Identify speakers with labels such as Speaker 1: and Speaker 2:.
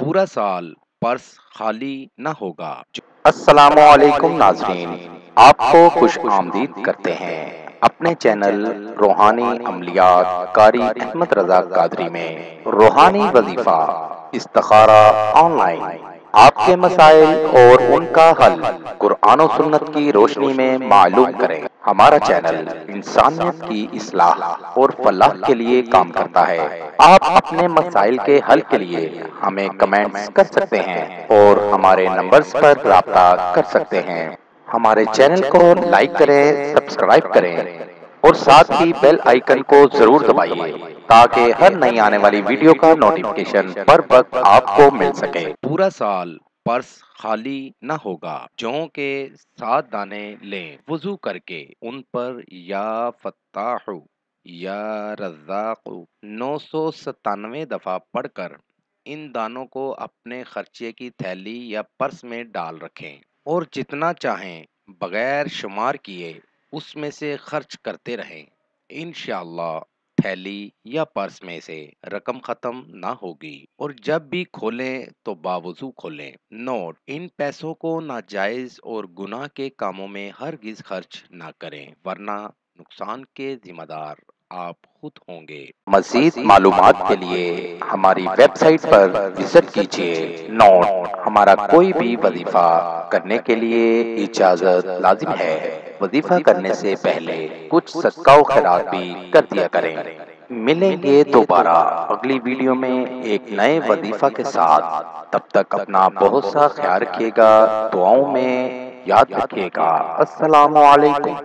Speaker 1: پورا سال پرس خالی نہ ہوگا۔
Speaker 2: السلام علیکم ناظرین، آپ کو خوش آمدید کرتے ہیں اپنے چینل روحانی عملیات قاری احمد رضا قادری میں۔ روحانی وظیفہ استخارہ آن لائن، آپ کے مسائل اور ان کا حل قرآن و سنت کی روشنی میں معلوم کریں۔ ہمارا چینل انسانیت کی اصلاح اور فلاح کے لیے کام کرتا ہے۔ آپ اپنے مسائل کے حل کے لیے ہمیں کمنٹس کر سکتے ہیں اور ہمارے نمبرز پر رابطہ کر سکتے ہیں۔ ہمارے چینل کو لائک کریں، سبسکرائب کریں اور ساتھ ہی بیل آئیکن کو ضرور دبائیے تاکہ ہر نئی آنے والی ویڈیو کا نوٹیفیکیشن بر وقت آپ کو مل سکے۔
Speaker 1: پورا سال پرس خالی نہ ہوگا۔ جوں کے 7 دانے لیں، وضو کر کے ان پر یا فتاح یا رزاق 997 دفعہ پڑھ کر ان دانوں کو اپنے خرچے کی تھیلی یا پرس میں ڈال رکھیں اور جتنا چاہیں بغیر شمار کیے اس میں سے خرچ کرتے رہیں۔ انشاءاللہ تھیلی یا پرس میں سے رقم ختم نہ ہوگی، اور جب بھی کھولیں تو باوضو کھولیں۔ نوٹ: ان پیسوں کو ناجائز اور گناہ کے کاموں میں ہرگز خرچ نہ کریں، ورنہ نقصان کے ذمہ دار آپ خود ہوں گے۔
Speaker 2: مزید معلومات کے لیے ہماری ویب سائٹ پر وزٹ کیجیے۔ نوٹ: ہمارا کوئی بھی وظیفہ کرنے کے لیے اجازت لازم ہے۔ وظیفہ کرنے سے پہلے کچھ صدقہ و خیرات بھی کر دیا کریں۔ ملیں گے دوبارہ اگلی ویڈیو میں ایک نئے وظیفہ کے ساتھ۔ تب تک اپنا بہت سا خیال رکھیے گا، دعاؤں میں یاد رکھیے گا۔ السلام علیکم۔